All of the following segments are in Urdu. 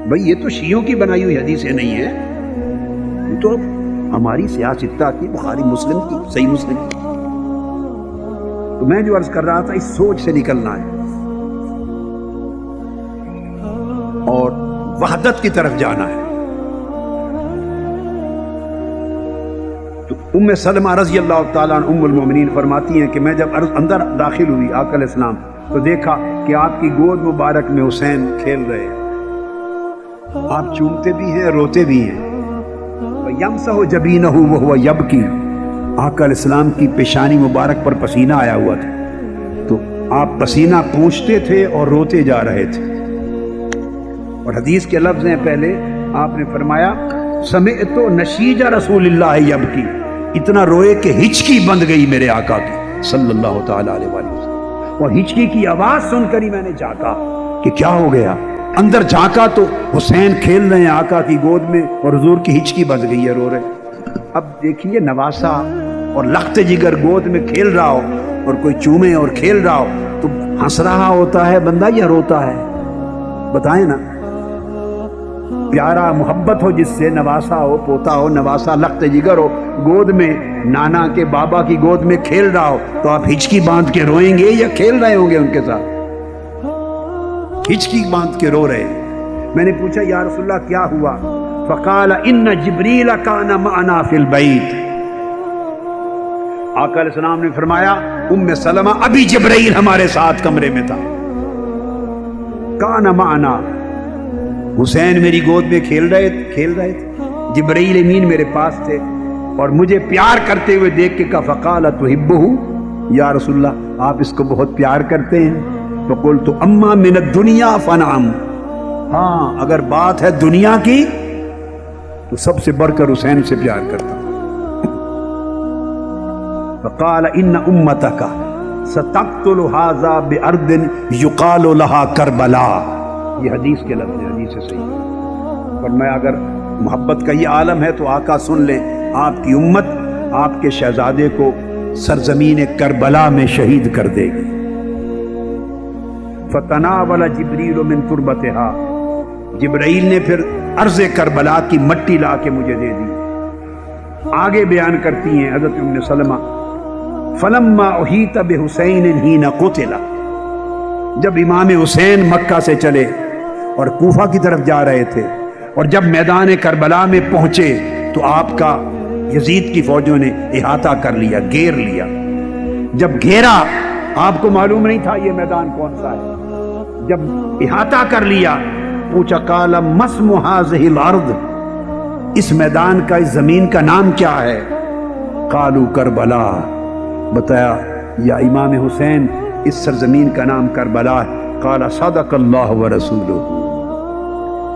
بھئی یہ تو شیعوں کی بنائی ہوئی حدیثیں نہیں ہیں، یہ تو ہماری سیاستہ کی، بخاری مسلم کی، صحیح مسلم کی۔ تو میں جو عرض کر رہا تھا اس سوچ سے نکلنا ہے اور وحدت کی طرف جانا ہے۔ تو ام سلمہ رضی اللہ تعالیٰ عنہ ام المومنین فرماتی ہیں کہ میں جب اندر داخل ہوئی آقا علیہ السلام تو دیکھا کہ آپ کی گود مبارک میں حسین کھیل رہے ہیں، آپ چومتے بھی ہیں روتے بھی ہیں۔ یمسح جبینہ وہو یبکی، آقا علیہ السلام کی پیشانی مبارک پر پسینہ آیا ہوا تھا، تو آپ پسینہ پوچھتے تھے اور روتے جا رہے تھے۔ اور حدیث کے لفظ ہیں، پہلے آپ نے فرمایا سمعت نشیج رسول اللہ یبکی، اتنا روئے کہ ہچکی بند گئی میرے آقا کی صلی اللہ تعالیٰ علیہ وسلم، اور ہچکی کی آواز سن کر ہی میں نے جھانکا کہ کیا ہو گیا۔ اندر جھانکا تو حسین کھیل رہے ہیں آقا کی گود میں اور حضور کی ہچکی بند گئی ہے، رو رہے۔ اب دیکھیے نواسا اور لخت جگر گود میں کھیل رہا ہو اور کوئی چومے اور کھیل رہا ہو تو ہنس رہا ہوتا ہے بندہ یا روتا ہے؟ بتائیں نا۔ پیارا محبت ہو جس سے، نواسا ہو، پوتا ہو، نواسا لخت جگر ہو، گود میں نانا کے بابا کی گود میں کھیل رہا ہو تو آپ ہچکی باندھ کے روئیں گے یا کھیل رہے ہوں گے ان کے ساتھ؟ ہچکی باندھ کے رو رہے۔ میں نے پوچھا یا رسول اللہ کیا ہوا؟ فقال ان جبریل کان معنا فی البیت، آقا علیہ السلام نے فرمایا ام سلمہ ابھی جبرائیل ہمارے ساتھ کمرے میں تھا۔ کان معنا، حسین میری گود میں کھیل رہے تھے، جبرائیل امین میرے پاس تھے اور مجھے پیار کرتے ہوئے دیکھ کے کہا فقال تحبہ، یا رسول اللہ آپ اس کو بہت پیار کرتے ہیں؟ فقلت اما من الدنیا فنعم، ہاں اگر بات ہے دنیا کی تو سب سے بڑھ کر حسین سے پیار کرتا ہوں۔ فقال ان امتک ستقتل هذا بارض یقال لها کربلا، یہ حدیث کے لفظ ہے، حدیث سے صحیح۔ فرمایا اگر محبت کا یہ عالم ہے تو آقا سن لیں، آپ کی امت آپ کے شہزادے کو سرزمین کربلا میں شہید کر دے گی۔ فتناول جبریل من تربتها، جبرائیل نے پھر ارض کربلا کی مٹی لا کے مجھے دے دی۔ آگے بیان کرتی ہیں حضرت ام سلمہ فلما احیط بحسین حین قتل، جب امام حسین مکہ سے چلے اور کوفہ کی طرف جا رہے تھے اور جب میدان کربلا میں پہنچے تو آپ کا یزید کی فوجوں نے احاطہ کر لیا، گھیر لیا۔ جب گھیرا آپ کو معلوم نہیں تھا یہ میدان کون سا ہے، جب احاطہ کر لیا پوچھا قال مسم هذه الارض، اس میدان کا، اس زمین کا نام کیا ہے؟ قالوا کربلا، بتایا یا امام حسین اس سرزمین کا نام کربلا ہے۔ قال صدق اللہ ورسولہ،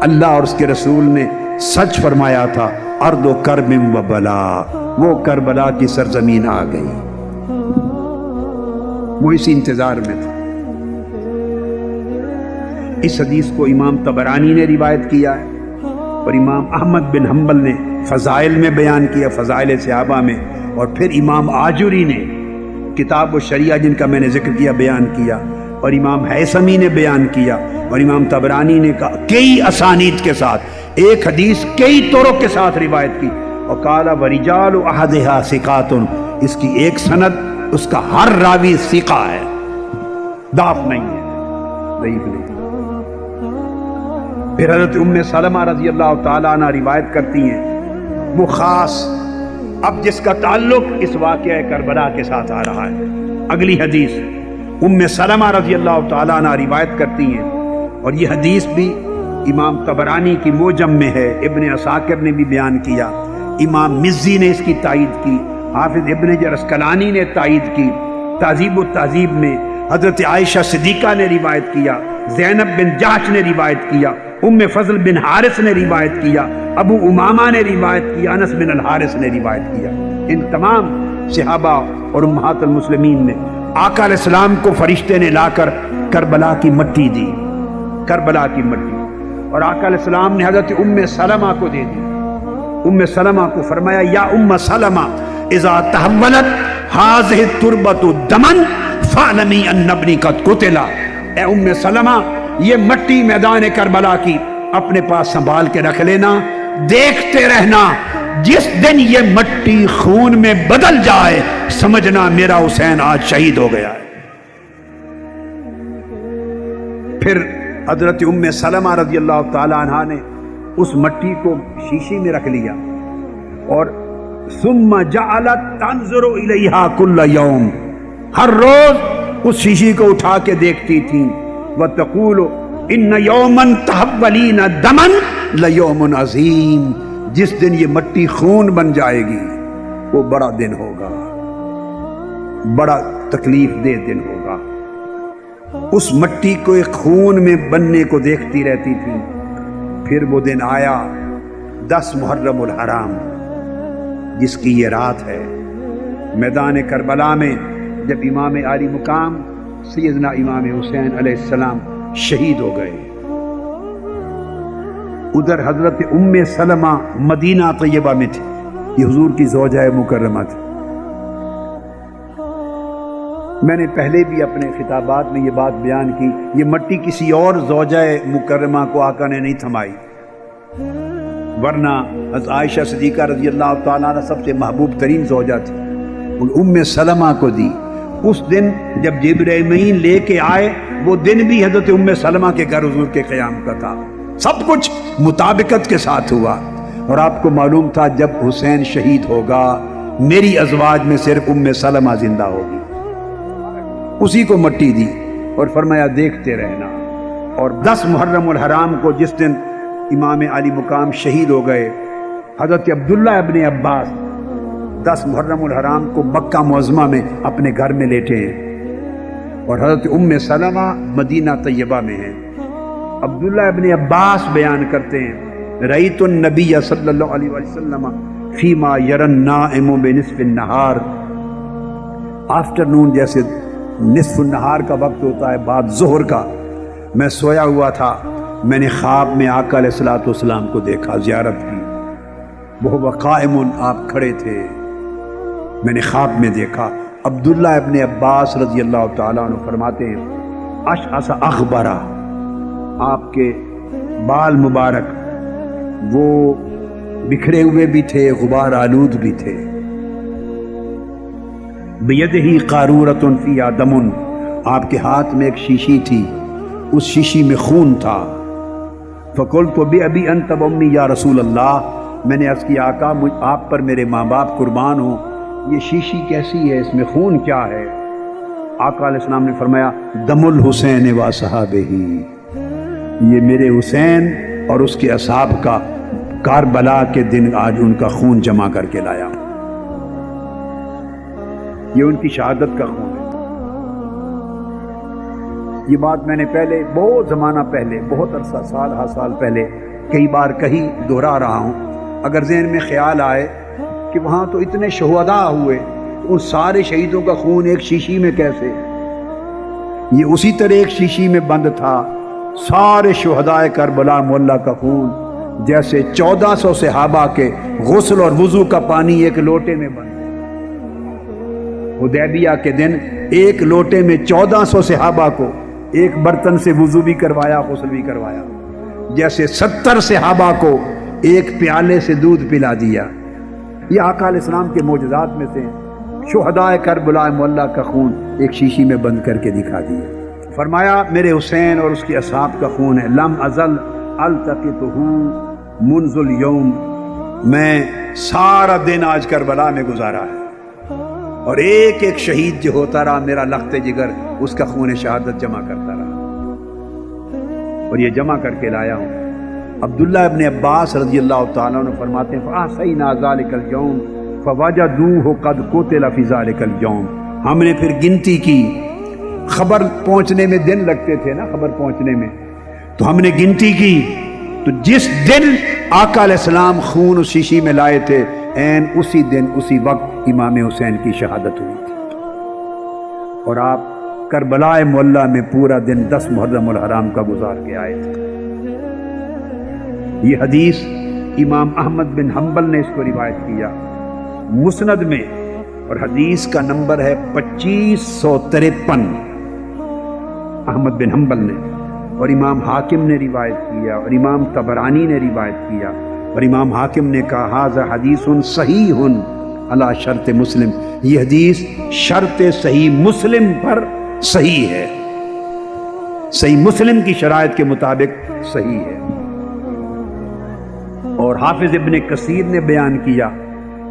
اللہ اور اس کے رسول نے سچ فرمایا تھا، ارض کرب و بلا، وہ کربلا کی سرزمین آ گئی، وہ اسی انتظار میں تھا۔ اس حدیث کو امام طبرانی نے روایت کیا ہے اور امام احمد بن حنبل نے فضائل میں بیان کیا، فضائل صحابہ میں، اور پھر امام آجری نے کتاب الشریعہ جن کا میں نے ذکر کیا بیان کیا، اور امام حیثمی نے بیان کیا، اور امام طبرانی نے کہا کئی اسانید کے ساتھ، ایک حدیث کئی طرق کے ساتھ روایت کی، اور قال ورجال احدھا ثقات، اس کی ایک سند، اس کا ہر راوی ثقہ ہے، ضعف نہیں ہے، ضعیف نہیں۔ پھر حضرت ام سلمہ رضی اللہ تعالیٰ عنہ روایت کرتی ہیں، وہ خاص اب جس کا تعلق اس واقعہ کربلا کے ساتھ آ رہا ہے۔ اگلی حدیث ام سلمہ رضی اللہ تعالیٰ عنہ روایت کرتی ہیں، اور یہ حدیث بھی امام طبرانی کی موجم میں ہے، ابن عساکر نے بھی بیان کیا، امام مزی نے اس کی تائید کی، حافظ ابن حجر اسقلانی نے تائید کی، تہذیب التہذیب میں حضرت عائشہ صدیقہ نے روایت کیا، زینب بن جحش نے روایت کیا، ام فضل بن حارث نے روایت کیا، ابو امامہ نے روایت کیا، انس بن الحارث نے روایت کیا۔ ان تمام صحابہ اور امہات المسلمین نے آقا علیہ السلام کو فرشتے نے لا کر کربلا کی مٹی دی، کربلا کی مٹی، اور آقا علیہ السلام نے حضرت ام سلمہ کو دے دی۔ ام سلمہ کو فرمایا یا ام سلمہ اذا تحولت هذه التربة دما فاعلمی ان ابنی قد قتل، اے ام سلمہ یہ مٹی میدان کربلا کی اپنے پاس سنبھال کے رکھ لینا، دیکھتے رہنا، جس دن یہ مٹی خون میں بدل جائے سمجھنا میرا حسین آج شہید ہو گیا ہے۔ پھر حضرت ام سلمہ رضی اللہ تعالی عنہا نے اس مٹی کو شیشے میں رکھ لیا اور ثم جعلت تنظر الیہا کل یوم، ہر روز اس شیشی کو اٹھا کے دیکھتی تھی، وتقول ان یوما تحولین دما لیوم عظیم، جس دن یہ مٹی خون بن جائے گی وہ بڑا دن ہوگا، بڑا تکلیف دہ دن ہوگا۔ اس مٹی کو ایک خون میں بننے کو دیکھتی رہتی تھی۔ پھر وہ دن آیا 10 محرم الحرام، جس کی یہ رات ہے، میدان کربلا میں جب امام عالی مقام سیدنا امام حسین علیہ السلام شہید ہو گئے۔ ادھر حضرت ام سلمہ مدینہ طیبہ میں تھی، یہ حضور کی زوجہ مکرمہ تھی۔ میں نے پہلے بھی اپنے خطابات میں یہ بات بیان کی، یہ مٹی کسی اور زوجہ مکرمہ کو آقا نے نہیں تھمائی، ورنہ حضرت عائشہ صدیقہ رضی اللہ تعالیٰ عنہ سب سے محبوب ترین زوجہ تھی، ام سلمہ کو دی۔ اس دن جب جبرائیل امین لے کے آئے، وہ دن بھی حضرت ام سلمہ کے گھر حضور کے قیام کا تھا، سب کچھ مطابقت کے ساتھ ہوا۔ اور آپ کو معلوم تھا جب حسین شہید ہوگا میری ازواج میں صرف ام سلمہ زندہ ہوگی، اسی کو مٹی دی اور فرمایا دیکھتے رہنا۔ اور 10 محرم الحرام کو جس دن امام علی مقام شہید ہو گئے، حضرت عبداللہ ابن عباس 10 محرم الحرام کو مکہ معظمہ میں اپنے گھر میں لیٹے ہیں اور حضرت ام سلمہ مدینہ طیبہ میں ہیں۔ عبداللہ ابن عباس بیان کرتے ہیں، رأیت النبی صلی اللہ علیہ وسلم فیما یری النائم بنصف النہار، آفٹرنون جیسے نصف النہار کا وقت ہوتا ہے بعد ظہر کا، میں سویا ہوا تھا، میں نے خواب میں آقا علیہ الصلوۃ والسلام کو دیکھا، زیارت کی، وہ قائم آپ کھڑے تھے، میں نے خواب میں دیکھا۔ عبداللہ ابن عباس رضی اللہ تعالیٰ عنہ فرماتے ہیں اشعث اغبرہ، آپ کے بال مبارک وہ بکھرے ہوئے بھی تھے، غبار آلود بھی تھے، بیدہ قارورۃ فیہا دم، آپ کے ہاتھ میں ایک شیشی تھی، اس شیشی میں خون تھا۔ فقلت بأبی انت وأمی یا رسول اللہ، میں نے عرض کیا آقا آپ پر میرے ماں باپ قربان ہوں، یہ شیشی کیسی ہے، اس میں خون کیا ہے؟ آقا علیہ السلام نے فرمایا دم الحسین و صحابہ، یہ میرے حسین اور اس کے اصحاب کا کاربلا کے دن آج ان کا خون جمع کر کے لایا، یہ ان کی شہادت کا خون ہے۔ یہ بات میں نے پہلے بہت زمانہ پہلے، بہت عرصہ سال ہا سال پہلے کئی بار کہی، دہرا رہا ہوں۔ اگر ذہن میں خیال آئے کہ وہاں تو اتنے شہداء ہوئے، ان سارے شہیدوں کا خون ایک شیشی میں کیسے؟ یہ اسی طرح ایک شیشی میں بند تھا، سارے شہداء کربلا معلیٰ کا خون جیسے 1400 صحابہ کے غسل اور وضو کا پانی ایک لوٹے میں بند۔ حدیبیہ کے دن ایک لوٹے میں 1400 صحابہ کو ایک برتن سے وضو بھی کروایا، غسل بھی کروایا، جیسے 70 صحابہ کو ایک پیالے سے دودھ پلا دیا۔ یہ آقا علیہ السلام کے معجزات میں سے شہداء کربلا معلیٰ کا خون ایک شیشی میں بند کر کے دکھا دیا۔ فرمایا میرے حسین اور اس کے اصحاب کا خون ہے، لم ازل التقطہ منذ اليوم، میں سارا دن آج کربلا میں گزارا ہے اور ایک ایک شہید جو ہوتا رہا میرا لخت جگر اس کا خون شہادت جمع کرتا رہا اور یہ جمع کر کے لایا ہوں۔ عبداللہ ابن عباس رضی اللہ تعالیٰ عنہ فرماتے ہیں فَأَحْصَيْنَا ذَلِكَ الْيَوْمَ فَوَجَدُوهُ قَدْ قُتِلَ فِي ذَلِكَ الْيَوْمِ، ہم نے پھر گنتی کی، خبر پہنچنے میں دن لگتے تھے نا، خبر پہنچنے میں، تو ہم نے گنتی کی تو جس دن آقا علیہ السلام خون اس شیشی میں لائے تھے این اسی دن اسی وقت امام حسین کی شہادت ہوئی تھی، اور آپ کربلا معلیٰ میں پورا دن 10 محرم الحرام کا گزار کے آئے تھے۔ یہ حدیث امام احمد بن حنبل نے اس کو روایت کیا مسند میں، اور حدیث کا نمبر ہے 2553، احمد بن حنبل نے اور امام حاکم نے روایت کیا اور امام طبرانی نے روایت کیا، اور امام حاکم نے کہا ھذا حدیث صحیح علی شرط مسلم، یہ حدیث شرط صحیح مسلم پر صحیح ہے، صحیح مسلم کی شرائط کے مطابق صحیح ہے۔ اور حافظ ابن کثیر نے بیان کیا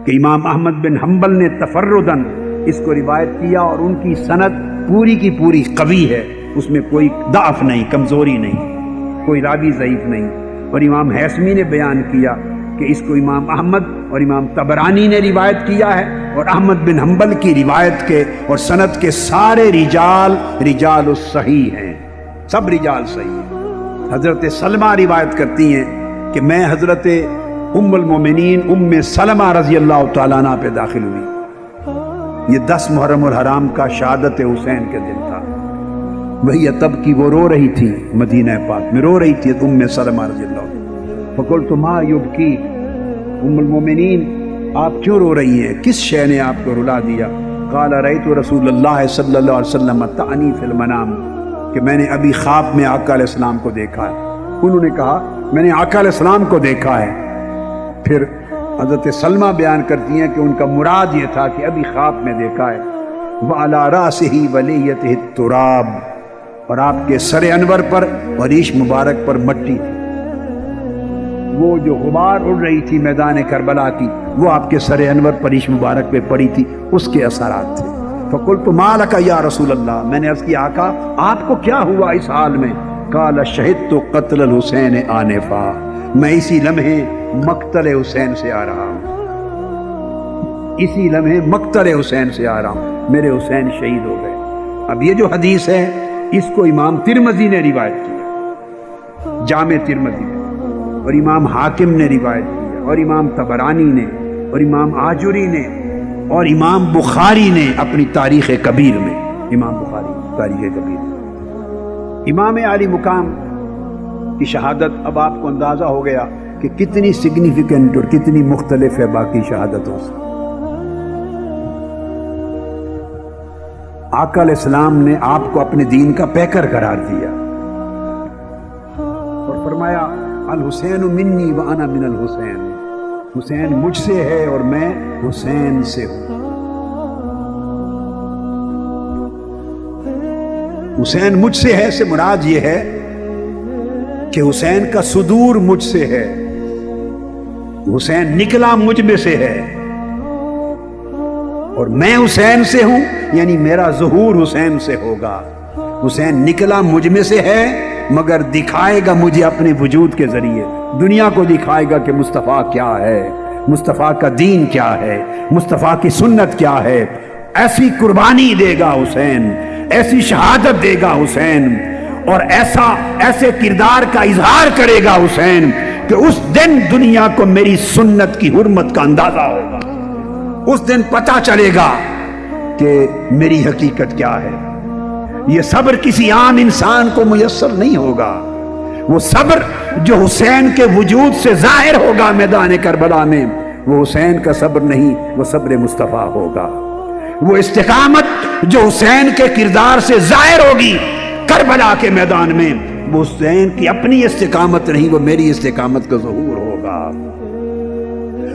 کہ امام احمد بن حنبل نے تفرداً اس کو روایت کیا اور ان کی سند پوری کی پوری قوی ہے، اس میں کوئی ضعف نہیں، کمزوری نہیں، کوئی راوی ضعیف نہیں۔ اور امام حیثمی نے بیان کیا کہ اس کو امام احمد اور امام طبرانی نے روایت کیا ہے، اور احمد بن حنبل کی روایت کے اور سند کے سارے رجال الصحیح ہیں، سب رجال صحیح ہیں۔ حضرت سلمہ روایت کرتی ہیں کہ میں حضرت ام المومنین ام سلمہ رضی اللہ تعالیٰ عنہ پہ داخل ہوئی، یہ 10 محرم الحرام کا شہادت حسین کے دن تھا، وہی تب کی وہ رو رہی تھی، مدینہ پاک میں رو رہی تھی ام سلمہ رضی اللہ عنہ۔ فقلت ما یبکی، ام المومنین آپ کیوں رو رہی ہیں، کس شے نے آپ کو رلا دیا؟ قال رأیت رسول اللہ صلی اللہ علیہ وسلم تعنی فی المنام، کہ میں نے ابھی خواب میں آقا علیہ السلام کو دیکھا ہے۔ انہوں نے کہا میں نے آقا علیہ السلام کو دیکھا ہے۔ پھر حضرت سلمہ بیان کرتی ہیں کہ ان کا مراد یہ تھا کہ ابھی خواب میں دیکھا ہے۔ وعلی رأسہ ولیتہ التراب، اور آپ کے سر انور پر اور ریش مبارک پر مٹی تھی، وہ جو غبار اڑ رہی تھی میدان کربلا کی وہ آپ کے سر انور پر ریش مبارک پہ پڑی تھی، اس کے اثرات تھے۔ فقلت ما لک یا رسول اللہ، میں نے عرض کیا آقا آپ کو کیا ہوا اس حال میں؟ قال شہدت قتل الحسین آنفا، میں اسی لمحے مقتل حسین سے آ رہا ہوں، اسی لمحے مقتل حسین سے آ رہا ہوں، میرے حسین شہید ہو گئے۔ اب یہ جو حدیث ہے اس کو امام ترمذی نے روایت کیا، جامع ترمذی میں، اور امام حاکم نے روایت کیا، اور امام طبرانی نے، اور امام آجری نے، اور امام بخاری نے اپنی تاریخ کبیر میں، امام بخاری تاریخ کبیر میں۔ امام عالی مقام کی شہادت اب آپ کو اندازہ ہو گیا کہ کتنی سگنیفیکنٹ اور کتنی مختلف ہے باقی شہادتوں سے۔ آقا علیہ السلام نے آپ کو اپنے دین کا پیکر قرار دیا اور فرمایا الحسین منی وانا من الحسین، حسین مجھ سے ہے اور میں حسین سے ہوں۔ حسین مجھ سے ہے سے مراد یہ ہے کہ حسین کا صدور مجھ سے ہے، حسین نکلا مجھ میں سے ہے، اور میں حسین سے ہوں، یعنی میرا ظہور حسین سے ہوگا۔ حسین نکلا مجھ میں سے ہے مگر دکھائے گا مجھے اپنے وجود کے ذریعے، دنیا کو دکھائے گا کہ مصطفیٰ کیا ہے، مصطفیٰ کا دین کیا ہے، مصطفیٰ کی سنت کیا ہے۔ ایسی قربانی دے گا حسین، ایسی شہادت دے گا حسین، اور ایسے کردار کا اظہار کرے گا حسین کہ اس دن دنیا کو میری سنت کی حرمت کا اندازہ ہوگا، اس دن پتہ چلے گا کہ میری حقیقت کیا ہے۔ یہ صبر کسی عام انسان کو میسر نہیں ہوگا، وہ صبر جو حسین کے وجود سے ظاہر ہوگا میدان کربلا میں، وہ حسین کا صبر نہیں، وہ صبر مصطفیٰ ہوگا۔ وہ استقامت جو حسین کے کردار سے ظاہر ہوگی کربلا کے میدان میں، وہ حسین کی اپنی استقامت نہیں، وہ میری استقامت کا ظہور ہوگا۔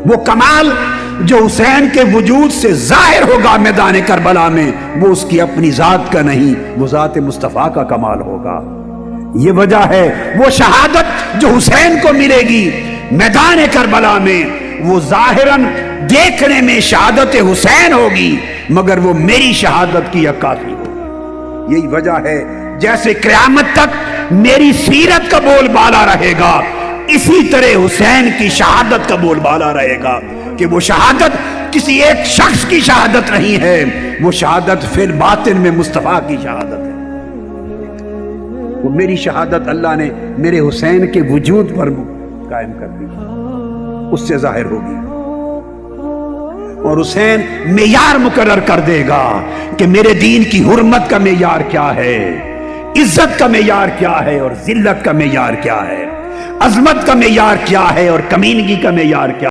وہ کمال جو حسین کے وجود سے ظاہر ہوگا میدان کربلا میں، وہ اس کی اپنی ذات کا نہیں، وہ ذات مصطفیٰ کا کمال ہوگا۔ یہ وجہ ہے وہ شہادت جو حسین کو ملے گی میدان کربلا میں، وہ ظاہراً دیکھنے میں شہادت حسین ہوگی مگر وہ میری شہادت کی عکاسی ہوگی۔ یہی وجہ ہے جیسے قیامت تک میری سیرت کا بول بالا رہے گا، اسی طرح حسین کی شہادت کا بول بالا رہے گا کہ وہ شہادت کسی ایک شخص کی شہادت نہیں ہے، وہ شہادت فی الباطن میں مصطفیٰ کی شہادت ہے۔ وہ میری شہادت اللہ نے میرے حسین کے وجود پر قائم کر دی، اس سے ظاہر ہوگی، اور حسین معیار مقرر کر دے گا کہ میرے دین کی حرمت کا معیار کیا ہے، عزت کا معیار کیا ہے اور ذلت کا معیار کیا ہے، عظمت کا معیار کیا ہے اور کمینگی کا معیار کیا ہے۔